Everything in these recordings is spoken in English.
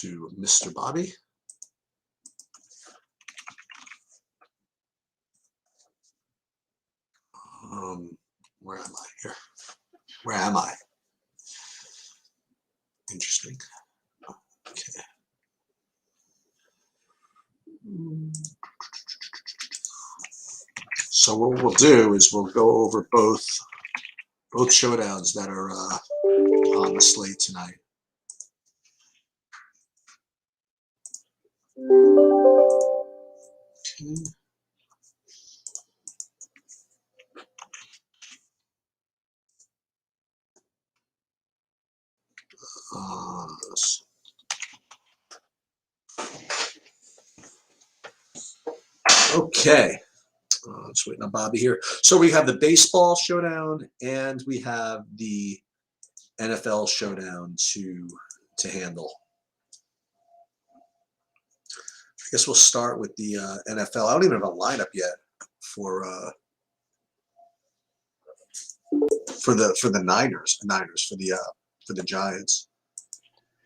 to Mr. Bobby. Where am I here? Where am I? Interesting. Okay. So what we'll do is we'll go over both showdowns that are on the slate tonight. Okay. Okay. Just waiting on Bobby here. So we have the baseball showdown and we have the NFL showdown to handle. I guess we'll start with the NFL. I don't even have a lineup yet for the Niners for the Giants.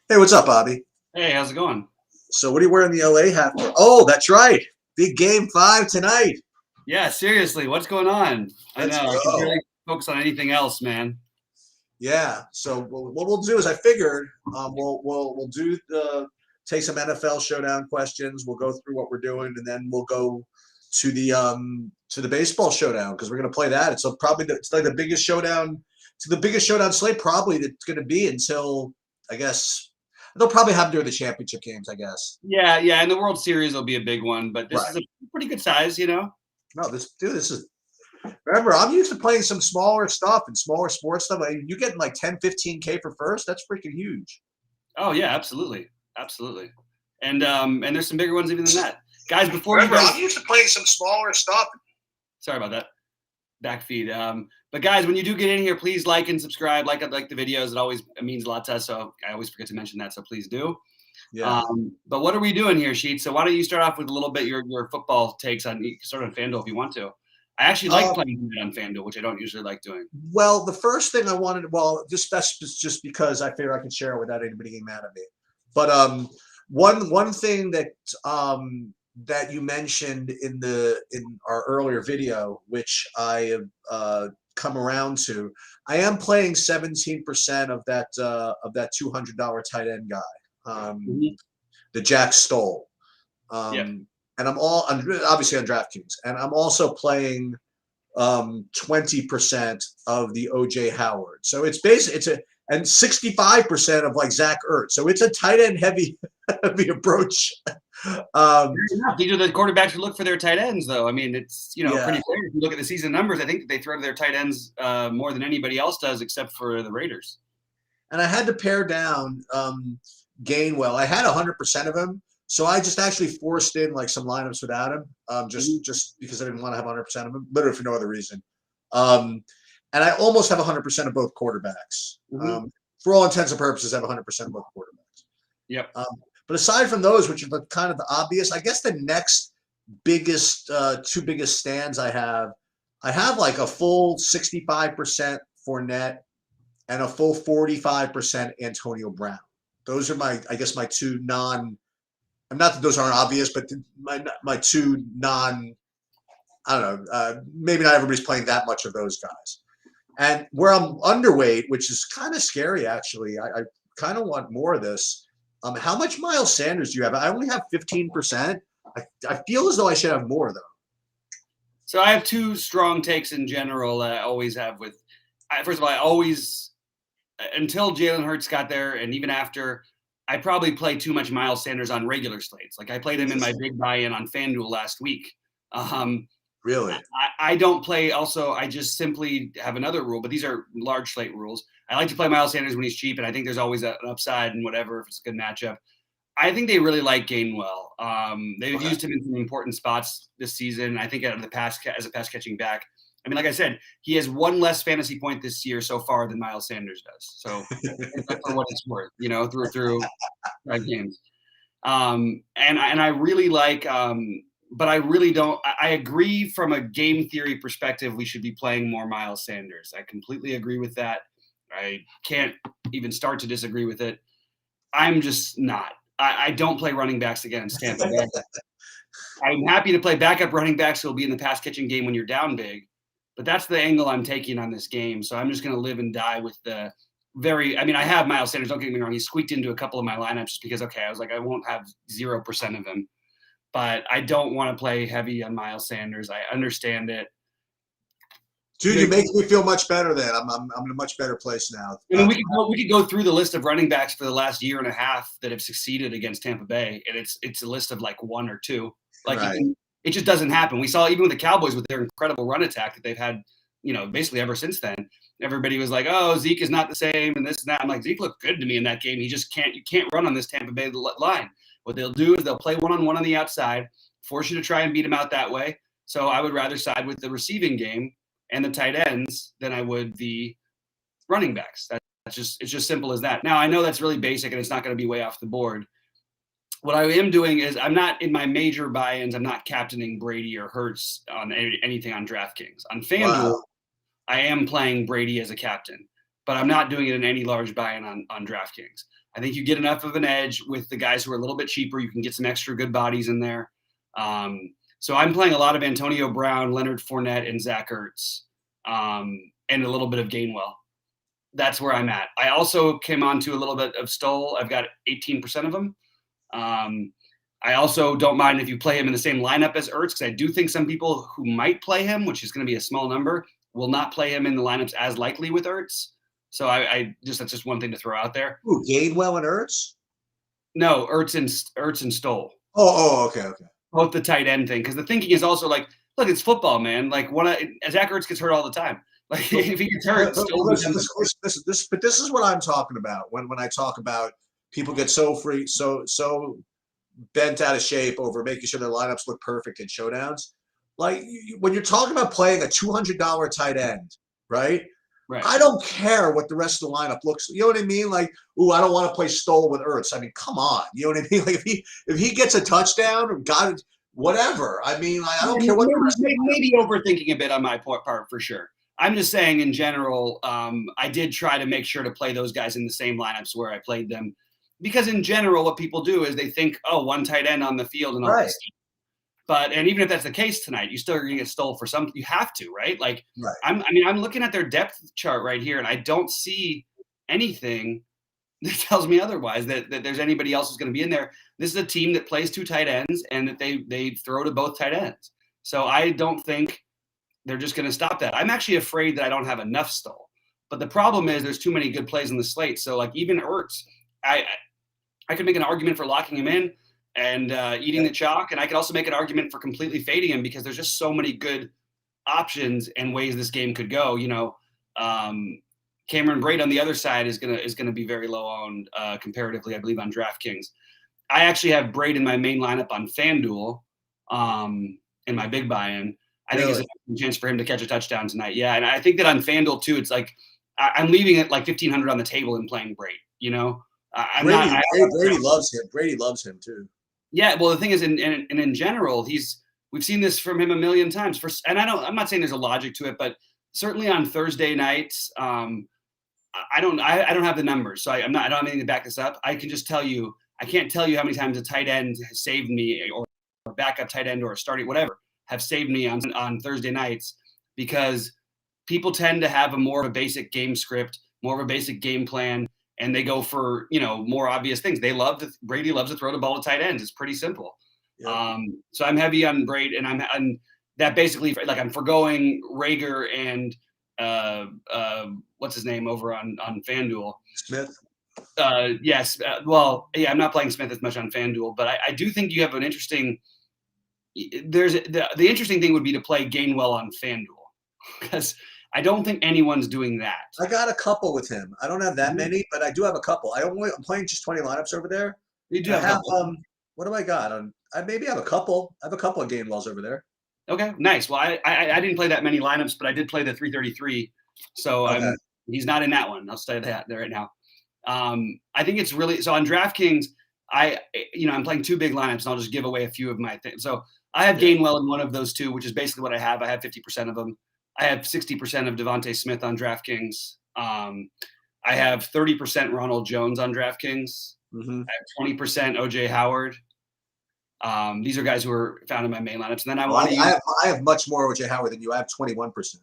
Hey, what's up, Bobby? Hey, how's it going? So what are you wearing the LA hat for? Oh, that's right. Big game 5 tonight. Yeah, seriously, what's going on? I know. I can really focus on anything else, man. Yeah. So what we'll do is I figured we'll do take some NFL showdown questions. We'll go through what we're doing, and then we'll go to the baseball showdown because we're gonna play that. It's like the biggest showdown. It's the biggest showdown slate probably that's gonna be until I guess they'll probably have during the championship games. I guess. Yeah, and the World Series will be a big one, but this is a pretty good size, you know. No, this is. Remember, I'm used to playing some smaller stuff and smaller sports stuff. I mean, you getting like 10, 15K for first. That's freaking huge. Oh yeah, absolutely. And there's some bigger ones even than that, guys. I'm used to playing some smaller stuff. Sorry about that back feed. But guys, when you do get in here, please like and subscribe. Like the videos. It means a lot to us. So I always forget to mention that. So please do. Yeah. But what are we doing here, Sheets? So why don't you start off with a little bit your football takes on FanDuel if you want to. I actually like playing on FanDuel, which I don't usually like doing. Well, the first thing I wanted, that's just because I figure I can share it without anybody getting mad at me. But one thing that that you mentioned in our earlier video, which I have come around to, I am playing 17% of that $200 tight end guy, the Jack Stoll. And I'm obviously on DraftKings, and I'm also playing 20% of the OJ Howard. So it's basically and 65% of like Zach Ertz. So it's a tight end heavy approach. These are the quarterbacks who look for their tight ends, though. I mean, it's pretty clear. If you look at the season numbers, I think that they throw to their tight ends more than anybody else does, except for the Raiders. And I had to pare down Gainwell. I had 100% of him. So I just actually forced in like some lineups without him, just because I didn't want to have 100% of him, literally for no other reason. And I almost have 100% of both quarterbacks. For all intents and purposes, I have 100% of both quarterbacks. Yep. But aside from those, which are kind of the obvious, I guess the next biggest, two biggest stands I have like a full 65% Fournette and a full 45% Antonio Brown. Those are my two not that those aren't obvious, but my two I don't know, maybe not everybody's playing that much of those guys. And where I'm underweight, which is kind of scary, actually, I kind of want more of this. How much Miles Sanders do you have? I only have 15%. I feel as though I should have more, though. So I have two strong takes in general that I always have with – first of all, I always – until Jalen Hurts got there and even after – I probably play too much Miles Sanders on regular slates. Like I played him in my big buy-in on FanDuel last week. Really? I don't play. Also, I just simply have another rule, but these are large slate rules. I like to play Miles Sanders when he's cheap, and I think there's always an upside and whatever if it's a good matchup. I think they really like Gainwell. They've used him in some important spots this season. I think out of the pass as a pass catching back. I mean, like I said, he has one less fantasy point this year so far than Miles Sanders does. So for what it's worth, through 5 games. And I really like, but I really don't. I agree from a game theory perspective, we should be playing more Miles Sanders. I completely agree with that. I can't even start to disagree with it. I'm just not. I don't play running backs against Tampa Bay. I'm happy to play backup running backs who will be in the pass catching game when you're down big, but that's the angle I'm taking on this game. So I'm just going to live and die with the I mean, I have Miles Sanders. Don't get me wrong. He squeaked into a couple of my lineups just because, okay, I was like, I won't have 0% of him, but I don't want to play heavy on Miles Sanders. I understand it. Dude, you make me feel much better then. I'm in a much better place now. I mean, we could go through the list of running backs for the last year and a half that have succeeded against Tampa Bay, and it's a list of like one or two. Like Right. it just doesn't happen. We saw even with the Cowboys with their incredible run attack that they've had, basically ever since then. Everybody was like, "Oh, Zeke is not the same," and this and that. I'm like, Zeke looked good to me in that game. He just can't. You can't run on this Tampa Bay line. What they'll do is they'll play one-on-one on the outside, force you to try and beat him out that way. So I would rather side with the receiving game and the tight ends than I would the running backs. It's just simple as that. Now I know that's really basic and it's not going to be way off the board. What I am doing is I'm not in my major buy-ins. I'm not captaining Brady or Hurts on anything on DraftKings. On FanDuel, Wow. I am playing Brady as a captain, but I'm not doing it in any large buy-in on DraftKings. I think you get enough of an edge with the guys who are a little bit cheaper. You can get some extra good bodies in there. So I'm playing a lot of Antonio Brown, Leonard Fournette, and Zach Ertz, and a little bit of Gainwell. That's where I'm at. I also came on to a little bit of Stoll. I've got 18% of them. I also don't mind if you play him in the same lineup as Ertz, because I do think some people who might play him, which is going to be a small number, will not play him in the lineups as likely with Ertz. So that's just one thing to throw out there. Ooh, Gainwell and Ertz? No, Ertz and Stoll. Okay. Both the tight end thing, because the thinking is also like, look, it's football, man. Like Zach Ertz gets hurt all the time. Like if he gets hurt, listen, but this is what I'm talking about when I talk about people get so bent out of shape over making sure their lineups look perfect in showdowns. Like when you're talking about playing a $200 tight end, right? Right. I don't care what the rest of the lineup looks. You know what I mean? Like, ooh, I don't want to play Stoll with Ertz. I mean, come on. You know what I mean? Like if he gets a touchdown or got it, whatever. I mean, like, I don't care what the rest maybe overthinking a bit on my part for sure. I'm just saying in general, I did try to make sure to play those guys in the same lineups where I played them, because in general, what people do is they think, oh, one tight end on the field and all Right. this. And even if that's the case tonight, you still are going to get Stoll for some. You have to, right? Like, Right. I'm looking at their depth chart right here, and I don't see anything that tells me otherwise that there's anybody else who's going to be in there. This is a team that plays two tight ends and that they throw to both tight ends. So I don't think they're just going to stop that. I'm actually afraid that I don't have enough Stoll. But the problem is there's too many good plays on the slate. So like even Ertz, I could make an argument for locking him in and eating the chalk. And I could also make an argument for completely fading him, because there's just so many good options and ways this game could go. Cameron Brate on the other side is gonna be very low owned comparatively, I believe, on DraftKings. I actually have Brate in my main lineup on FanDuel in my big buy-in. I think it's a chance for him to catch a touchdown tonight. Yeah, and I think that on FanDuel too, it's like I'm leaving it like 1,500 on the table and playing Brate. Brady loves him. Brady loves him too. Yeah, well, the thing is, in general, we've seen this from him a million times. I'm not saying there's a logic to it, but certainly on Thursday nights, I don't have the numbers, so I don't have anything to back this up. I can just tell you, I can't tell you how many times a tight end has saved me, or a backup tight end or a starting whatever have saved me on Thursday nights, because people tend to have more of a basic game script, more of a basic game plan, and they go for more obvious things. Brady loves to throw the ball to tight ends. It's pretty simple. Yeah. So I'm heavy on Brady, and I'm that basically, like, I'm forgoing Rager and what's his name over on FanDuel? Smith. Yes. I'm not playing Smith as much on FanDuel, but I do think you have an interesting. The interesting thing would be to play Gainwell on FanDuel, because I don't think anyone's doing that. I got a couple with him. I don't have that many, but I do have a couple. I'm playing just 20 lineups over there. You do have what do I got? I maybe have a couple. I have a couple of Gainwells over there. Okay, nice. Well, I didn't play that many lineups, but I did play the 333. So okay. He's not in that one. I'll say that there right now. I think it's really so on DraftKings. I'm playing two big lineups, and I'll just give away a few of my things. So I have Gainwell in one of those two, which is basically what I have. I have 50% of them. I have 60% of Devontae Smith on DraftKings. I have 30% Ronald Jones on DraftKings. Hmm. I have 20% OJ Howard. These are guys who are found in my main lineups. And then I Oh, want to use. I have much more OJ Howard than you. I have 21%.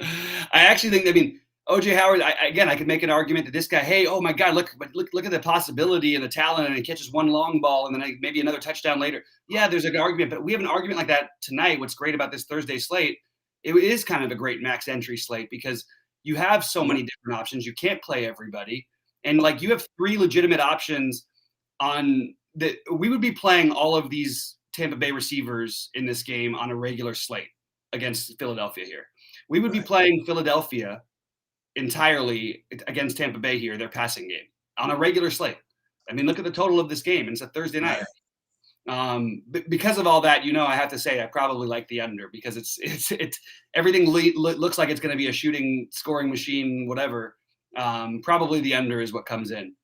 I actually think. I mean, OJ Howard. I could make an argument that this guy. Hey, oh my God, look at the possibility and the talent, and he catches one long ball and then maybe another touchdown later. Yeah, there's an argument, but we have an argument like that tonight. What's great about this Thursday slate? It is kind of a great max entry slate because you have so many different options. You can't play everybody, and like you have 3 legitimate options on that. We would be playing all of these Tampa Bay receivers in this game on a regular slate against Philadelphia here. We would be playing Philadelphia entirely against Tampa Bay here, their passing game, on a regular slate. I mean, look at the total of this game, and it's a Thursday night. Because of all that, I have to say I probably like the under because it's everything looks like it's going to be a shooting, scoring machine, whatever. Probably the under is what comes in,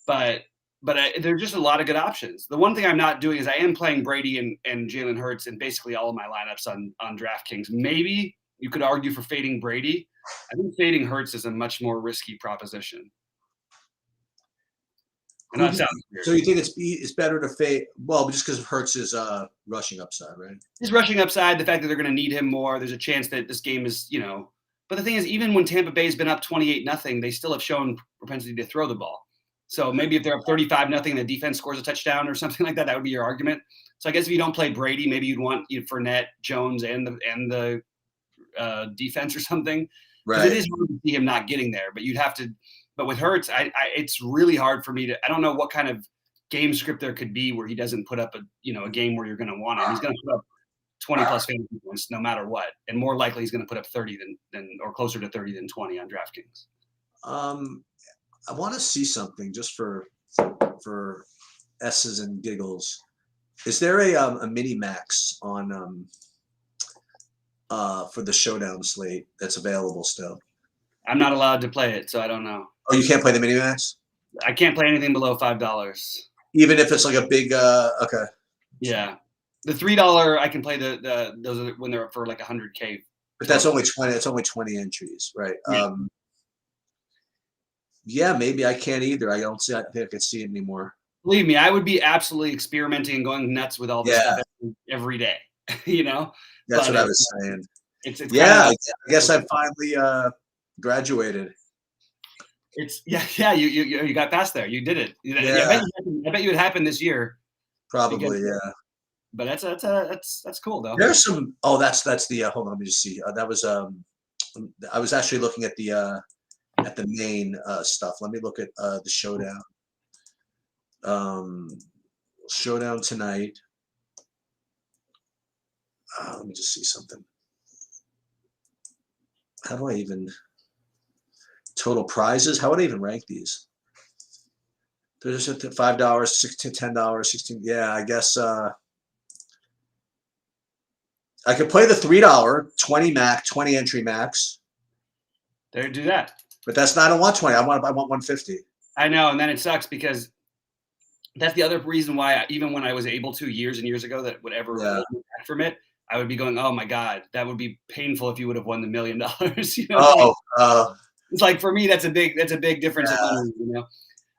but there's just a lot of good options. The one thing I'm not doing is I am playing Brady and Jalen Hurts in basically all of my lineups on DraftKings. Maybe you could argue for fading Brady. I think fading Hurts is a much more risky proposition. And that sounds weird. So you think it's better to fade? Well, just because of Hurts' rushing upside, right? His rushing upside, the fact that they're going to need him more. There's a chance that this game is, But the thing is, even when Tampa Bay's been up 28-0, they still have shown propensity to throw the ball. So maybe if they're up 35-0 and the defense scores a touchdown or something like that, that would be your argument. So I guess if you don't play Brady, maybe you'd want Fournette, Jones, and the defense or something. Right. It is hard to see him not getting there, but you'd have to. But with Hurts, it's really hard for me to. I don't know what kind of game script there could be where he doesn't put up a game where you're going to want him. He's going to put up 20 plus fantasy points no matter what, and more likely he's going to put up 30 than or closer to 30 than 20 on DraftKings. I want to see something just for S's and giggles. Is there a mini max on for the showdown slate that's available still? I'm not allowed to play it, so I don't know. Oh, you can't play the mini max? I can't play anything below $5. Even if it's like a big okay. Yeah. The $3 I can play those are when they're for like 100K. But that's only 20. It's only 20 entries, right? Yeah. Yeah, maybe I can't either. I don't think I can see it anymore. Believe me, I would be absolutely experimenting and going nuts with all this stuff every day. That's what I was saying. It's I guess I finally graduated. You got past there. You did it. Yeah. I bet you it happened this year. Probably, yeah. But that's cool though. There's some. Oh, that's the. Hold on, let me just see. That was I was actually looking at the main stuff. Let me look at the showdown. Showdown tonight. Let me just see something. How do I even total prizes? How would I even rank these? There's just $5, $6, $10, $16. Yeah, I guess I could play the $3 20 entry max. There, do that. But that's not. I don't want 20. I want 150. I know, and then it sucks because that's the other reason why even when I was able to years and years ago that whatever back from it, I would be going, oh my God, that would be painful if you would have won the $1 million. It's like for me that's a big difference.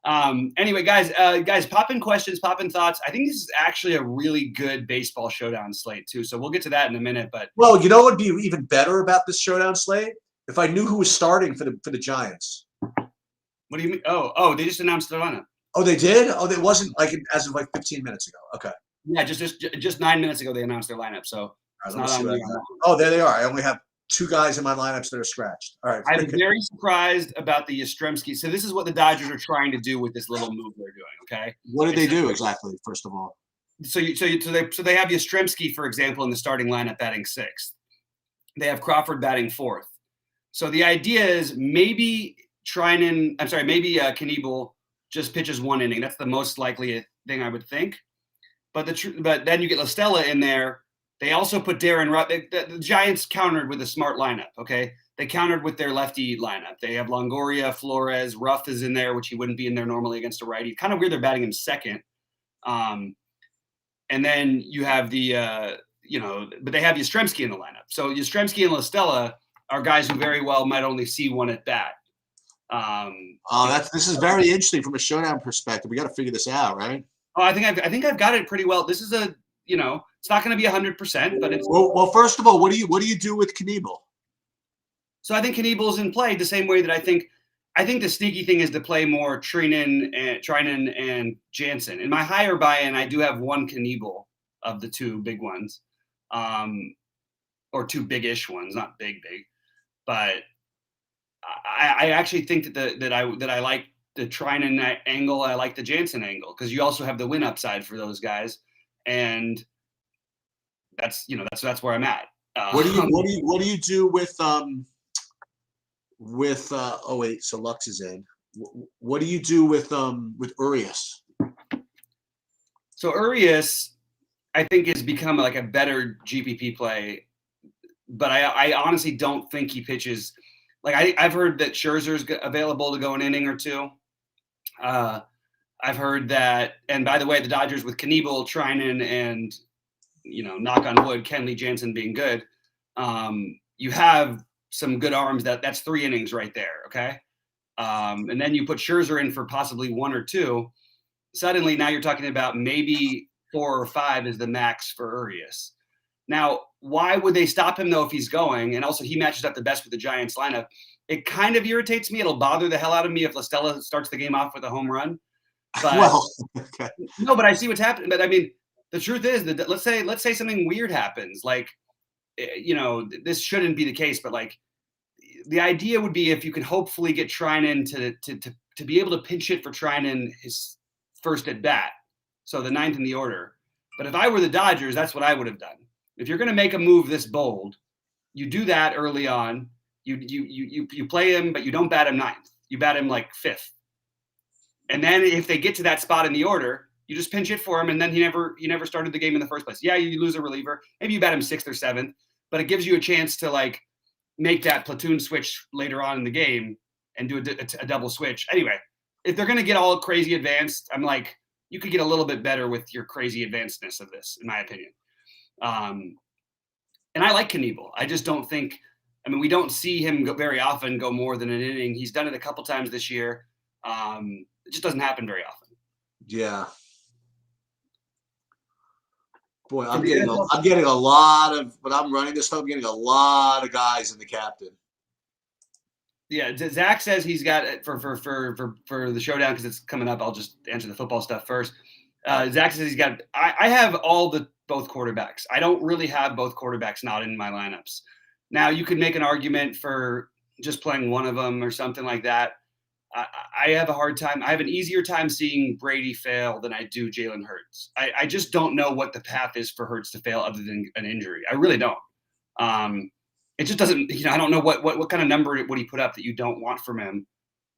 Anyway, guys, pop in questions, pop in thoughts. I think this is actually a really good baseball showdown slate too. So we'll get to that in a minute. But what would be even better about this showdown slate? If I knew who was starting for the Giants. What do you mean? Oh, they just announced their lineup. Oh, they did? Oh, it wasn't like as of like 15 minutes ago. Okay. Yeah, just 9 minutes ago they announced their lineup. So it's not on me. Oh, there they are. I only have 2 guys in my lineups that are scratched. All right. I'm very surprised about the Yastrzemski. So this is what the Dodgers are trying to do with this little move they're doing. Okay. What did they do exactly? First of all. So they have Yastrzemski, for example, in the starting lineup batting 6th. They have Crawford batting 4th. So the idea is maybe Knebel just pitches 1 inning. That's the most likely thing I would think. But then you get La Stella in there. They also put Darren Ruff. The Giants countered with a smart lineup, okay? They countered with their lefty lineup. They have Longoria, Flores, Ruff is in there, which he wouldn't be in there normally against a righty. Kind of weird they're batting him 2nd. And then you have but they have Yastrzemski in the lineup. So Yastrzemski and La Stella are guys who very well might only see 1 at bat. This is very interesting from a showdown perspective. We got to figure this out, right? Oh, I think I've got it pretty well. This is it's not going to be 100%, but it's well. First of all, what do you do with Knievel? So I think Knievel's in play the same way that I think the sneaky thing is to play more Treinen and Jansen. In my higher buy-in, I do have one Knievel of the two big ones, or two big-ish ones, not big, but I actually think that I like the Treinen angle. I like the Jansen angle because you also have the win upside for those guys, and that's where I'm at. What do you do with oh wait, so Lux is in. What do you do with Urias? So Urias, I think, has become like a better GPP play, but I honestly don't think he pitches. Like I've heard that Scherzer's available to go an inning or two. I've heard that, and by the way, the Dodgers with Knievel, Treinen, and knock on wood, Kenley Jansen being good, you have some good arms. That's 3 innings right there. Okay. And then you put Scherzer in for possibly 1 or 2. Suddenly now you're talking about maybe 4 or 5 is the max for Urias. Now, why would they stop him though if he's going? And also he matches up the best with the Giants lineup. It kind of irritates me. It'll bother the hell out of me if La Stella starts the game off with a home run. But okay. No, but I see what's happening. But I mean, the truth is that let's say something weird happens. Like, this shouldn't be the case, but like the idea would be if you can hopefully get Treinen to be able to pinch hit for Treinen his first at bat. So the 9th in the order. But if I were the Dodgers, that's what I would have done. If you're going to make a move this bold, you do that early on. You play him, but you don't bat him 9th. You bat him like 5th. And then if they get to that spot in the order, you just pinch hit for him, and then he never started the game in the first place. Yeah, you lose a reliever. Maybe you bat him 6th or 7th, but it gives you a chance to like make that platoon switch later on in the game and do a double switch. Anyway, if they're going to get all crazy advanced, I'm like, you could get a little bit better with your crazy advancedness of this, in my opinion. And I like Knievel. I just don't think. I mean, we don't see him very often go more than an inning. He's done it a couple times this year. It just doesn't happen very often. Yeah. Boy, I'm getting a lot of, but I'm running this stuff. I'm getting a lot of guys in the captain. Yeah, Zach says he's got it for the showdown because it's coming up. I'll just answer the football stuff first. Zach says he's got. I have both quarterbacks. I don't really have both quarterbacks not in my lineups. Now you could make an argument for just playing one of them or something like that. I have a hard time. I have an easier time seeing Brady fail than I do Jalen Hurts. I just don't know what the path is for Hurts to fail other than an injury. I really don't. It just doesn't. I don't know what kind of number would he put up that you don't want from him.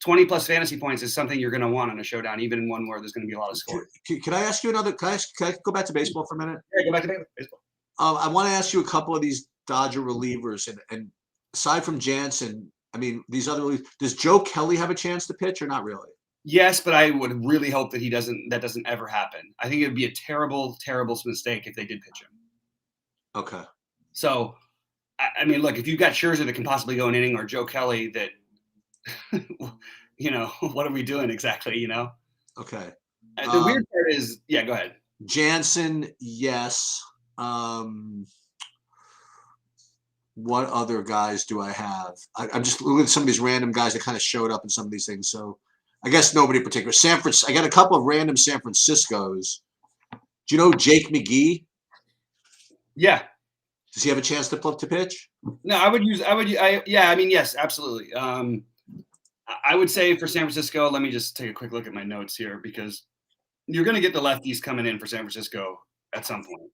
20 plus fantasy points is something you're going to want on a showdown, even in one where there's going to be a lot of scoring. Can I ask you another? Can I go back to baseball for a minute? Yeah, go back to baseball. I want to ask you a couple of these Dodger relievers, and aside from Jansen, I mean, these other relievers, does Joe Kelly have a chance to pitch or not really? Yes, but I would really hope that that doesn't ever happen. I think it would be a terrible, terrible mistake if they did pitch him. Okay. So, I mean, look, if you've got Scherzer that can possibly go an inning or Joe Kelly that, what are we doing exactly, Okay. The weird part is, yeah, go ahead. Jansen, yes. What other guys do I have? I'm just looking at some of these random guys that kind of showed up in some of these things. So I guess nobody in particular. I got a couple of random San Franciscos. Do you know Jake McGee? Yeah. Does he have a chance to pitch? No, yes, absolutely. I would say for San Francisco, let me just take a quick look at my notes here because you're going to get the lefties coming in for San Francisco at some point.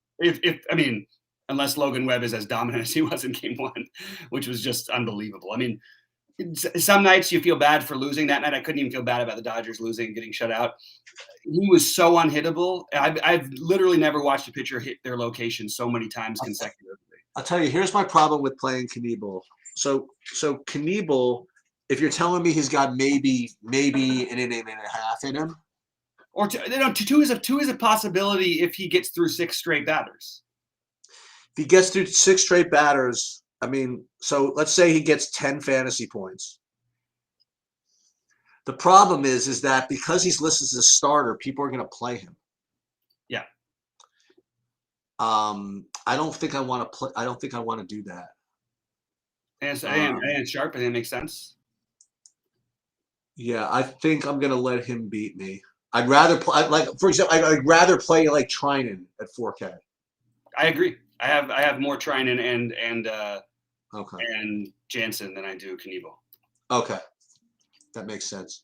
Unless Logan Webb is as dominant as he was in Game 1, which was just unbelievable. I mean, some nights you feel bad for losing. That night I couldn't even feel bad about the Dodgers losing and getting shut out. He was so unhittable. I've literally never watched a pitcher hit their location so many times consecutively. I'll tell you, here's my problem with playing Knievel. So Knievel, if you're telling me he's got maybe an inning and a half in him, or two is a possibility if he gets through 6 straight batters. If he gets through 6 straight batters, I mean, so let's say he gets 10 fantasy points. The problem is that because he's listed as a starter, people are going to play him. Yeah. I don't think I want to play. I don't think I want to do that. And it's sharp, and it makes sense. Yeah, I think I'm going to let him beat me. I'd rather play, like, for example, I'd rather play like Trinan at 4K. I agree. I have more Trinan Okay. and Jansen than I do Knievel. Okay, that makes sense.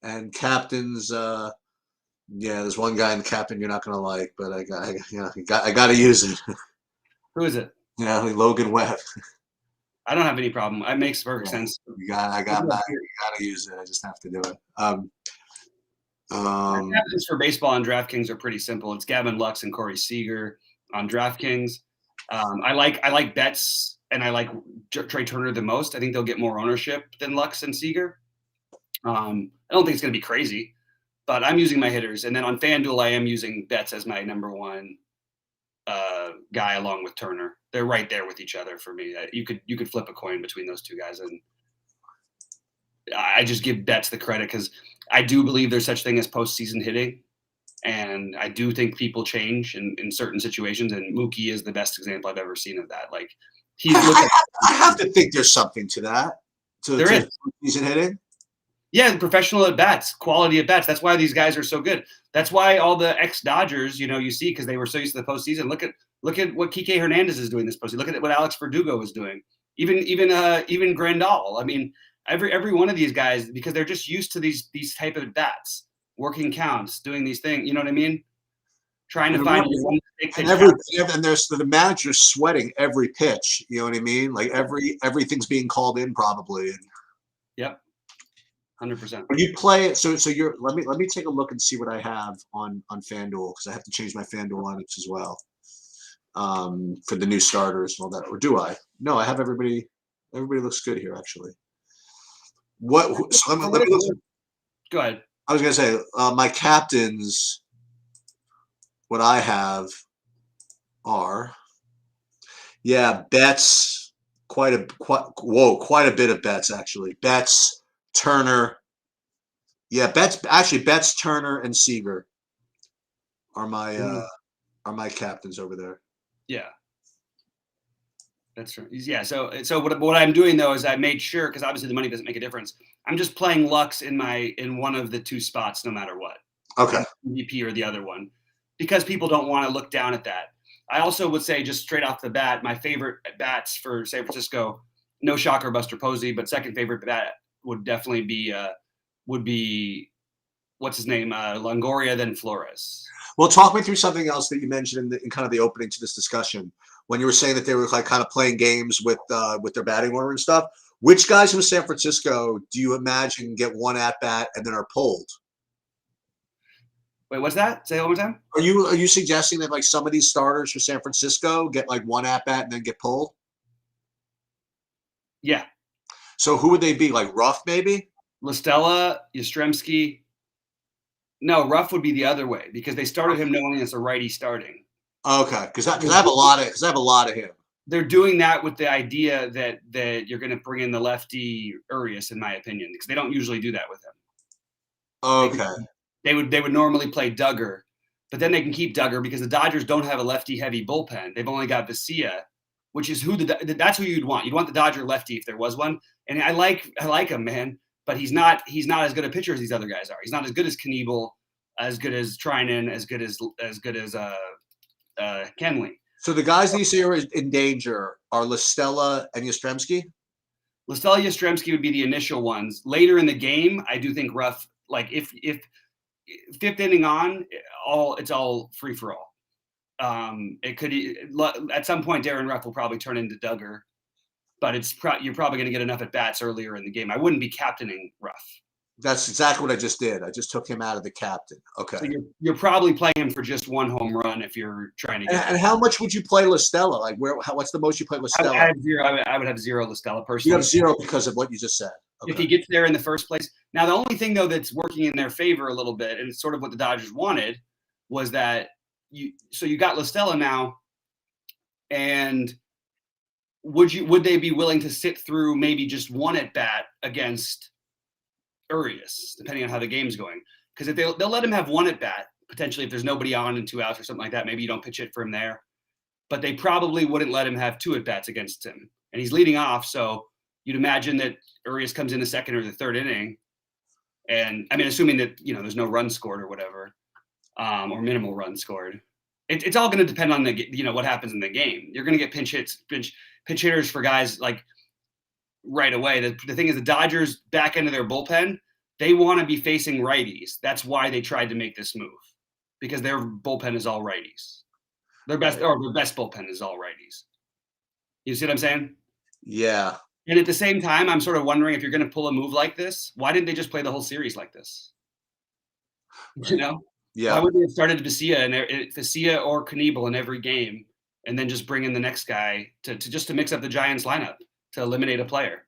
And captains, yeah, there's one guy in captain you're not gonna like, but I got to use it. Who is it? Yeah, like Logan Webb. I don't have any problem. It makes perfect sense. I got to use it. I just have to do it. Captains for baseball and DraftKings are pretty simple. It's Gavin Lux and Corey Seager on DraftKings. I like Betts and I like Trey Turner the most. I think they'll get more ownership than Lux and Seager. I don't think it's going to be crazy, but I'm using my hitters. And then on FanDuel, I am using Betts as my number one guy along with Turner. They're right there with each other for me. You could flip a coin between those two guys, and I just give Betts the credit because I do believe there's such thing as postseason hitting, and I do think people change in certain situations. And Mookie is the best example I've ever seen of that. Like I have to think there's something to that. There is postseason hitting. Yeah, professional at bats, quality at bats. That's why these guys are so good. That's why all the ex-Dodgers, you see, because they were so used to the postseason. Look at what Kike Hernandez is doing this postseason. Look at what Alex Verdugo is doing. Even Grandal. I mean, every one of these guys, because they're just used to these type of bats, working counts, doing these things. You know what I mean? Trying to find one pitch. And there's the manager's sweating every pitch. You know what I mean? Like everything's being called in probably. Yep. 100%. When you play it, so you're let me take a look and see what I have on FanDuel because I have to change my FanDuel lineups as well for the new starters and all that. Or do I? No, I have everybody. Everybody looks good here actually. What? So let me look. Go ahead. I was gonna say my captains. What I have are Betts. Quite a bit of Betts actually. Betts. Turner, Betts, Turner, and Seager are my captains over there. Yeah, that's right. Yeah, so what I'm doing though is I made sure because obviously the money doesn't make a difference. I'm just playing Lux in one of the two spots, no matter what. Okay. MVP or the other one, because people don't want to look down at that. I also would say just straight off the bat, my favorite bats for San Francisco, no shocker, Buster Posey, but second favorite bat would definitely be what's his name, Longoria, then Flores. Well, talk me through something else that you mentioned in kind of the opening to this discussion when you were saying that they were like kind of playing games with their batting order and stuff. Which guys from San Francisco do you imagine get one at bat and then are pulled? Wait, what's that? Say it one more time. Are you suggesting that like some of these starters for San Francisco get like one at bat and then get pulled? Yeah. So who would they be? Like Ruff, maybe? La Stella, Yastrzemski. No, Ruff would be the other way because they started him knowing it's a righty starting. Okay, because I have a lot of him. They're doing that with the idea that you're going to bring in the lefty Urias, in my opinion, because they don't usually do that with him. Okay. They would normally play Duggar, but then they can keep Duggar because the Dodgers don't have a lefty-heavy bullpen. They've only got Vesia, which is that's who you'd want. You'd want the Dodger lefty if there was one. And I like him, man, but he's not as good a pitcher as these other guys are. He's not as good as Knievel, as good as Trinan, as good as Kenley. So the guys that you say are in danger are La Stella and Yastrzemski? La Stella, Yastrzemski would be the initial ones. Later in the game, I do think Ruff, like if fifth inning on, it's all free for all. It could at some point Darren Ruff will probably turn into Duggar, but you're probably going to get enough at bats earlier in the game. I wouldn't be captaining Ruff. That's exactly what I just did. I just took him out of the captain. Okay. So you're probably playing him for just one home run if you're trying to get. And how much would you play La Stella? Like what's the most you play La Stella? I have zero. I would have zero La Stella personally. You have zero because of what you just said. Okay. If he gets there in the first place. Now the only thing though that's working in their favor a little bit, and it's sort of what the Dodgers wanted, was that you got La Stella now, and would they be willing to sit through maybe just one at bat against Urias, depending on how the game's going. Because if they'll let him have one at bat, potentially if there's nobody on and 2 outs or something like that, maybe you don't pitch it for him there. But they probably wouldn't let him have 2 at bats against him. And he's leading off, so you'd imagine that Urias comes in the second or the third inning. And I mean, assuming that, there's no run scored or whatever, or minimal run scored. It's all going to depend on what happens in the game. You're going to get pinch hitters for guys like right away. The thing is, the Dodgers back end of their bullpen, they want to be facing righties. That's why they tried to make this move, because their bullpen is all righties. Their best bullpen is all righties. You see what I'm saying? Yeah. And at the same time, I'm sort of wondering, if you're going to pull a move like this, why didn't they just play the whole series like this? Yeah. Why wouldn't they have started Vesia or Knebel in every game, and then just bring in the next guy to mix up the Giants lineup to eliminate a player?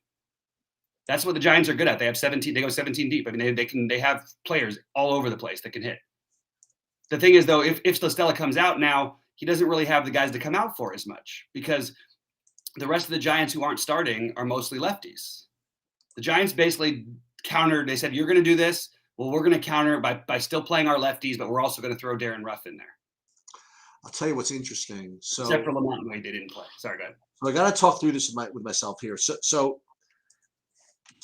That's what the Giants are good at. They have 17. They go 17 deep. I mean, they have players all over the place that can hit. The thing is, though, if Stella comes out now, he doesn't really have the guys to come out for as much, because the rest of the Giants who aren't starting are mostly lefties. The Giants basically countered. They said, you're going to do this. Well, we're going to counter by still playing our lefties, but we're also going to throw Darren Ruff in there. I'll tell you what's interesting. So, except for Lamont Wade, they didn't play. Sorry, go ahead. So I got to talk through this with myself here. So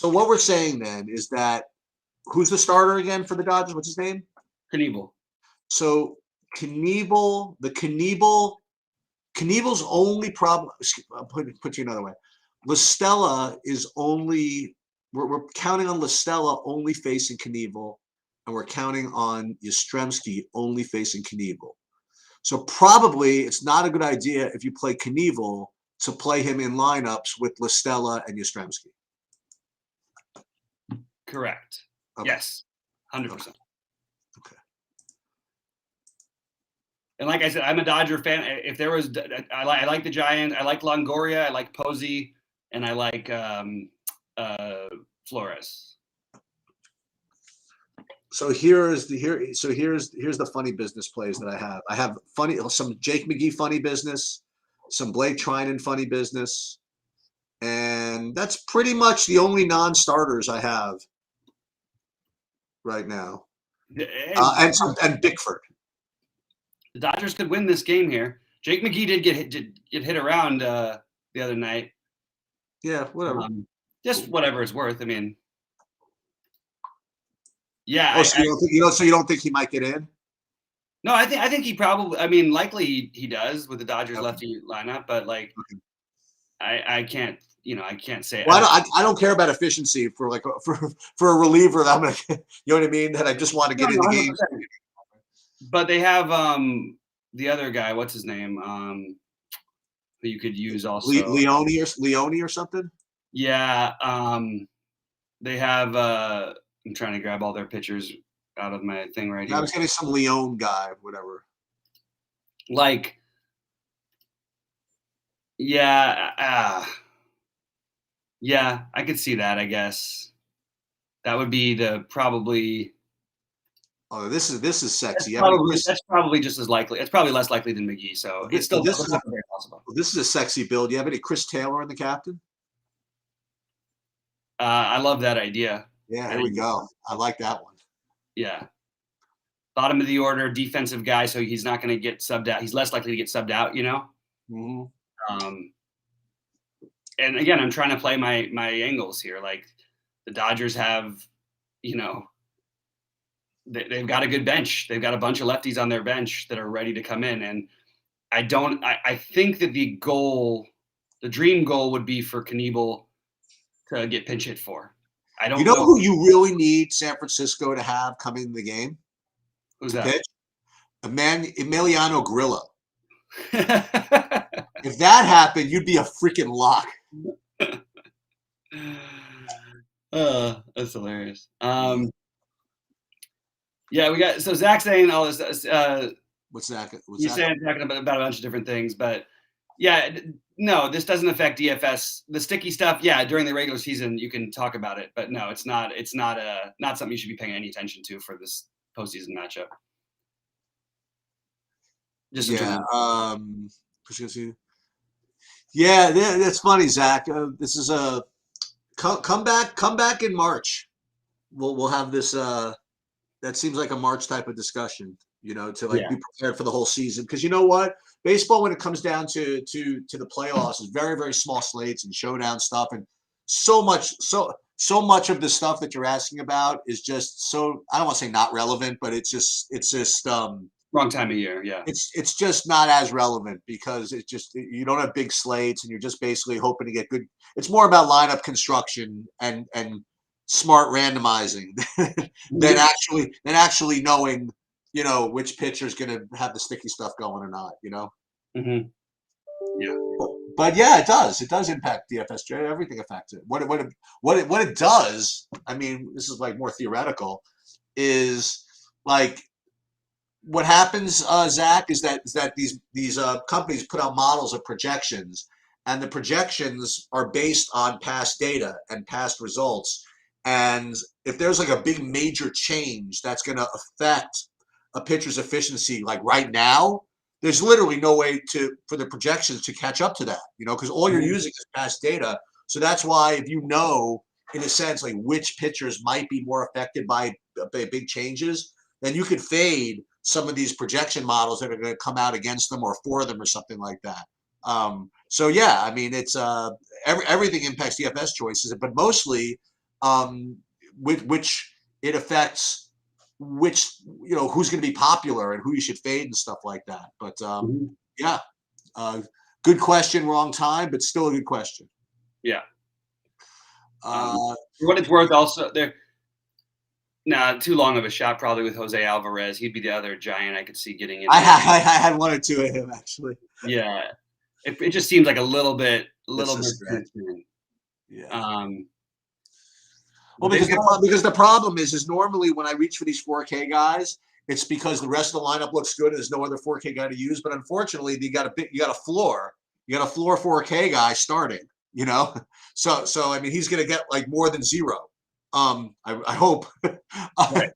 what we're saying then is that, who's the starter again for the Dodgers? What's his name? Knebel. So Knebel's only problem. I'll put you another way. La Stella is only. We're counting on La Stella only facing Knebel, and we're counting on Yastrzemski only facing Knebel. So probably it's not a good idea, if you play Knebel, to play him in lineups with La Stella and Yastrzemski. Correct. Okay. Yes, 100%. Okay. And like I said, I'm a Dodger fan. If there was, I like the Giants. I like Longoria. I like Posey, and I like Flores. So here's the funny business plays that I have. I have some Jake McGee funny business, some Blake Trinan funny business, and that's pretty much the only non-starters I have right now. And Bickford. The Dodgers could win this game here. Jake McGee did get hit around the other night. Yeah, whatever. Just whatever it's worth. I mean, yeah. So you don't think he might get in? No, I think he probably. I mean, likely he does with the Dodgers lefty lineup, but like, I can't. I can't say. Well, I don't care about efficiency for a reliever that I'm gonna. You know what I mean? That I just want to get in the game. But they have the other guy. What's his name? Who you could use also. Leone or something. Yeah. They have. I'm trying to grab all their pictures out of my thing right here. I was getting some Leone guy, whatever. Like. Yeah. Yeah, I could see that. I guess that would be probably. Oh, this is sexy. That's probably just as likely. It's probably less likely than McGee, so it's still very possible. This is a sexy build. Do you have any Chris Taylor in the captain? I love that idea. Yeah, there we go. I like that one. Yeah. Bottom of the order, defensive guy, so he's not going to get subbed out. He's less likely to get subbed out, Mm-hmm. And again, I'm trying to play my angles here. Like, the Dodgers have, they've got a good bench. They've got a bunch of lefties on their bench that are ready to come in. And I think that the dream goal would be for Knebel to get pinch hit for. I don't know who you really need San Francisco to have come in the game? Who's that? Pitch? Emiliano Grillo. If that happened, you'd be a freaking lock. That's hilarious. Yeah, we got Zach saying all this. What's Zach? He's saying talking about a bunch of different things, but yeah, no, this doesn't affect DFS. The sticky stuff, yeah, during the regular season you can talk about it, but no, it's not something you should be paying any attention to for this postseason matchup. Just yeah, that's funny, Zach. This is a come back in March. we'll have this. That seems like a March type of discussion, to like Yeah. be prepared for the whole season. Because you know what, baseball when it comes down to the playoffs is very very small slates and showdown stuff, and so much of the stuff that you're asking about is just so I don't want to say not relevant, but it's just Wrong time of year. Yeah. it's just not as relevant because it's just you don't have big slates and you're just basically hoping to get good. It's more about lineup construction and smart randomizing than actually knowing which pitcher's going to have the sticky stuff going or not. Mm-hmm. Yeah. But yeah, it does impact DFSJ. Everything affects it. What it does, I mean, this is like more theoretical, is like what happens, Zach, is that these companies put out models of projections, and the projections are based on past data and past results. And if there's like a big major change that's going to affect a pitcher's efficiency, like right now, there's literally no way for the projections to catch up to that, because all you're using is past data. So that's why if in a sense, like which pitchers might be more affected by big changes, then you could fade some of these projection models that are going to come out against them or for them or something like that. So yeah, I mean, it's everything impacts DFS choices, but mostly which it affects which who's going to be popular and who you should fade and stuff like that. But yeah, good question, wrong time, but still a good question. Yeah. For what it's worth, also there. Nah, too long of a shot probably with Jose Alvarez. He'd be the other giant I could see getting in. I had one or two of him actually. Yeah, it just seems like a little bit stretch. Yeah. Well, because the problem is normally when I reach for these 4K guys, it's because the rest of the lineup looks good and there's no other 4K guy to use. But unfortunately, you got a floor 4K guy starting. So I mean, he's going to get like more than zero. I hope. Right.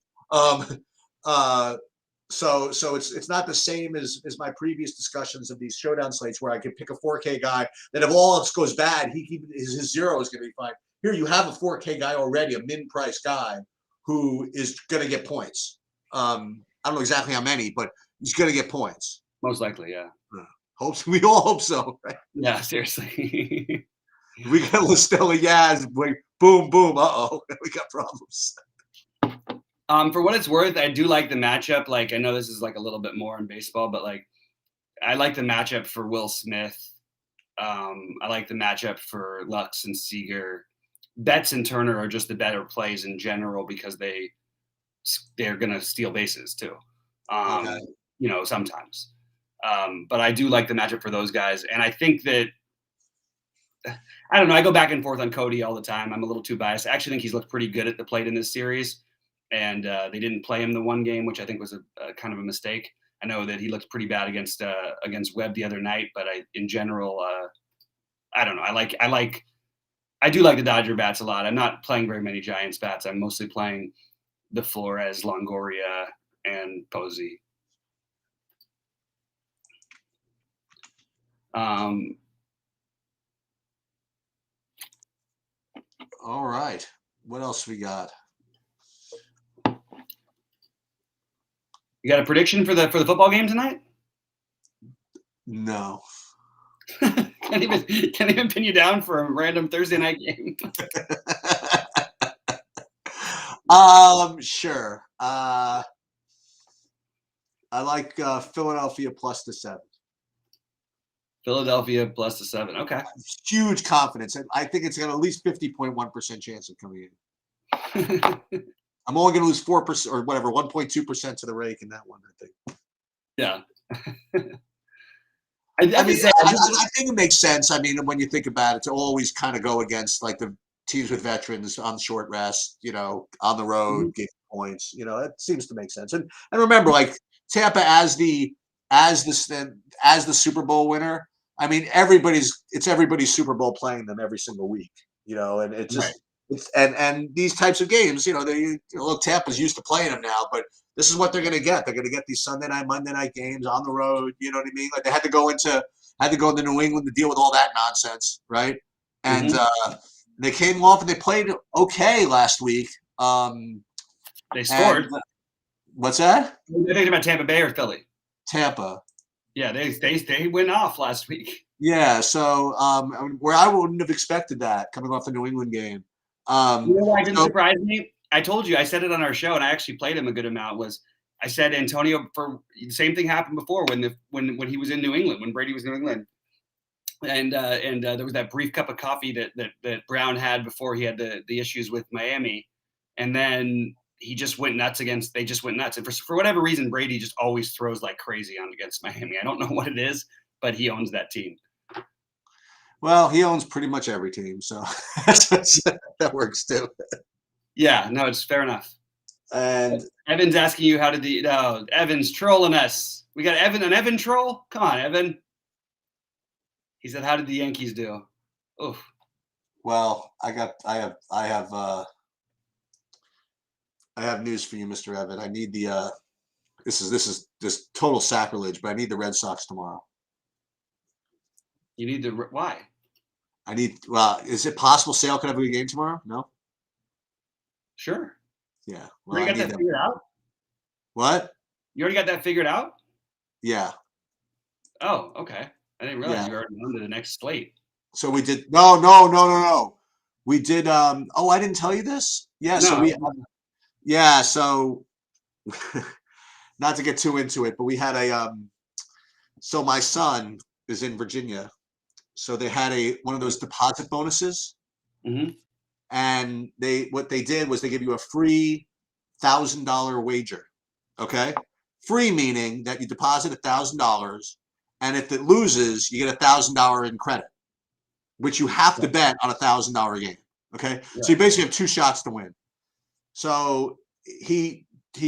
So it's not the same as my previous discussions of these showdown slates where I could pick a 4K guy that if all else goes bad, his zero is going to be fine. Here you have a 4K guy already, a min-price guy who is going to get points. I don't know exactly how many, but he's going to get points. Most likely, yeah. We all hope so, right? Yeah, seriously. We got Listella Yaz, boom, boom, we got problems. For what it's worth, I do like the matchup. Like, I know this is like a little bit more in baseball, but like, I like the matchup for Will Smith. I like the matchup for Lux and Seager. Betts and Turner are just the better plays in general because they're going to steal bases too. Okay. Sometimes. But I do like the matchup for those guys. And I think that, I don't know, I go back and forth on Cody all the time. I'm a little too biased. I actually think he's looked pretty good at the plate in this series. And they didn't play him the one game, which I think was a kind of a mistake. I know that he looked pretty bad against Webb the other night, but in general, I don't know. I do like the Dodger bats a lot. I'm not playing very many Giants bats. I'm mostly playing the Flores, Longoria, and Posey. All right. What else we got? You got a prediction for the football game tonight? No. Can't even pin you down for a random Thursday night game. Sure. I like Philadelphia plus the 7. Philadelphia plus the 7. Okay. Huge confidence. I think it's got at least 50.1% chance of coming in. I'm only going to lose 4% or whatever, 1.2% to the rake in that one, I think. Yeah. I think it makes sense. I mean, when you think about it, to always kind of go against like the teams with veterans on short rest, on the road, get points. It seems to make sense. And remember, like Tampa as the Super Bowl winner. I mean, it's everybody's Super Bowl playing them every single week. And it's just. Right. And these types of games, look, Tampa's used to playing them now, but this is what they're going to get. They're going to get these Sunday night, Monday night games on the road. You know what I mean? Like they had to go into New England to deal with all that nonsense, right? And they came off and they played okay last week They scored. What's that? They're thinking about Tampa Bay or Philly. Tampa. Yeah, they went off last week. Yeah, so where I wouldn't have expected that coming off the New England game. You know why it didn't surprise me? I told you, I said it on our show, and I actually played him a good amount. I said Antonio, for the same thing happened before when he was in New England, when Brady was in New England, and there was that brief cup of coffee that Brown had before he had the issues with Miami, and then he just went nuts they just went nuts, and for whatever reason, Brady just always throws like crazy against Miami. I don't know what it is, but he owns that team. Well, he owns pretty much every team, so that works too. Yeah, no, it's fair enough. And Evan's asking you Evan's trolling us. We got an Evan troll? Come on, Evan. He said, how did the Yankees do? Oof. Well, I have news for you, Mr. Evan. I need the this is total sacrilege, but I need the Red Sox tomorrow. You need why? Is it possible Sale could have a good game tomorrow? No? Sure. Yeah. Well, you already got that figured out? What? You already got that figured out? Yeah. Oh, okay. I didn't realize you were already on to the next slate. So we did no. We did I didn't tell you this? Yeah, no. So not to get too into it, but we had so my son is in Virginia. So they had one of those deposit bonuses. Mm-hmm. And what they did was they give you a free $1,000 wager. Okay. Free meaning that you deposit $1,000, and if it loses, you get $1,000 in credit, which you have to bet on $1,000 game. Okay. Yeah. So you basically have 2 shots to win. So he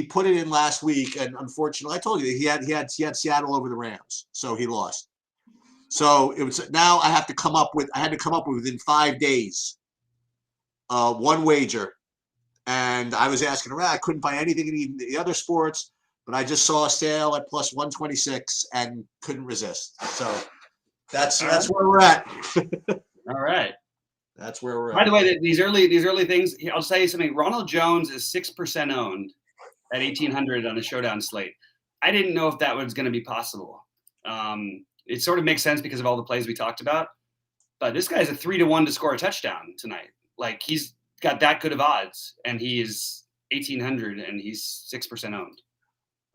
put it in last week, and unfortunately, I told you he had Seattle over the Rams, so he lost. So it was now I had to come up with within 5 days one wager, and I was asking around. I couldn't find anything in the other sports, but I just saw a sale at plus 126 and couldn't resist. So that's where we're at. All right. That's where we're at. By the way, these early things, I'll tell you something. Ronald Jones is 6% owned at 1,800 on a showdown slate. I didn't know if that was going to be possible. It sort of makes sense because of all the plays we talked about. But this guy's a 3-1 to score a touchdown tonight. Like, he's got that good of odds, and he is 1,800, and he's 6% owned.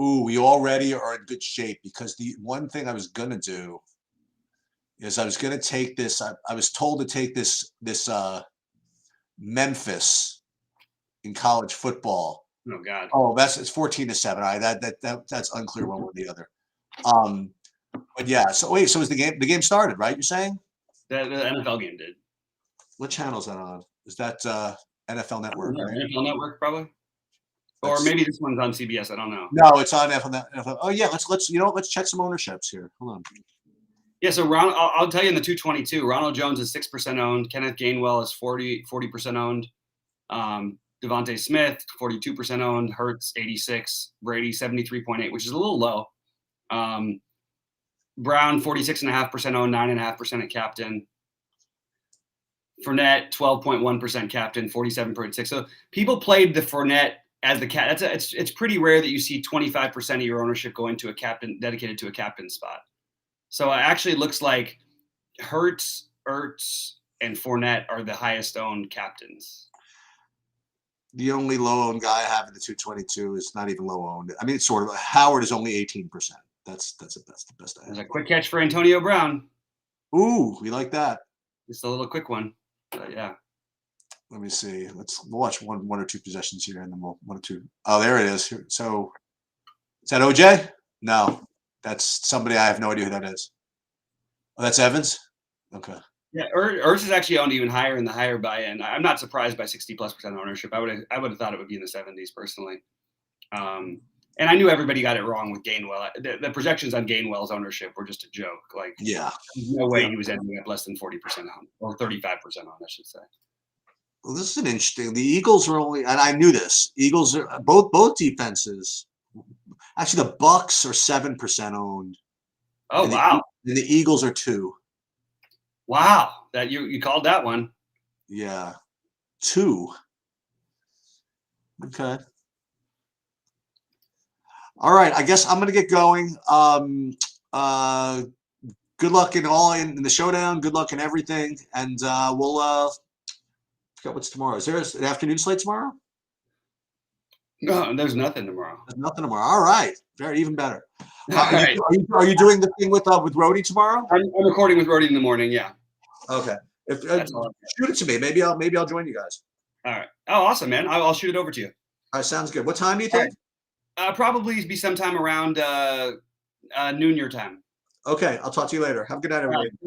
Ooh, we already are in good shape, because the one thing I was gonna do is I was gonna take this. I was told to take this Memphis in college football. Oh God. Oh, it's 14-7. All right, that's unclear one way or the other. But yeah. So wait. So is the game started, right? You're saying? The NFL game did. What channel is that on? Is that NFL Network? Right? NFL Network, probably. Or maybe this one's on CBS. I don't know. No, it's on NFL. Oh yeah, let's check some ownerships here. Hold on. Yeah, so I'll tell you in the 222, Ronald Jones is 6% owned. Kenneth Gainwell is 40% owned. Devontae Smith 42% owned. Hurts 86. Brady 73.8, which is a little low. Brown 46.5% owned, 9.5% at captain. Fournette 12.1% captain, 47.6. So people played the Fournette as the cat. It's pretty rare that you see 25% of your ownership going to a captain dedicated to a captain spot. So it actually looks like Hurts, Ertz, and Fournette are the highest owned captains. The only low owned guy I have in the 222 is not even low owned. I mean, it's sort of Howard is only 18%. That's the best I have. There's a quick catch for Antonio Brown. Ooh, we like that. Just a little quick one. But yeah. Let me see. We'll watch one or two possessions here, and then we'll one or two. Oh, there it is. So, is that OJ? No, that's somebody. I have no idea who that is. Oh, that's Evans. Okay. Yeah, Ertz is actually owned even higher in the higher buy-in. I'm not surprised by 60+% ownership. I would have thought it would be in the 70s personally. And I knew everybody got it wrong with Gainwell. The projections on Gainwell's ownership were just a joke. Like, yeah, no way he was ending up less than 40% on, or 35% on, I should say. Well, this is an interesting. The Eagles are only, and I knew this. Eagles are both defenses. Actually, the Bucks are 7% owned. Oh, wow! And the Eagles are 2%. Wow, that you called that one. Yeah, 2%. Okay. All right. I guess I'm gonna get going. Good luck in the showdown. Good luck in everything, and we'll forget what's tomorrow. Is there an afternoon slate tomorrow? No, there's nothing tomorrow. There's nothing tomorrow. All right. Very even better. All Are right. you doing the thing with Rody tomorrow? I'm recording with Rody in the morning. Yeah. Okay. If That's all. shoot it to me, maybe I'll join you guys. All right. Oh, awesome, man. I'll shoot it over to you. All right, sounds good. What time do you All think? Probably be sometime around noon your time. Okay, I'll talk to you later. Have a good night, All right. everybody.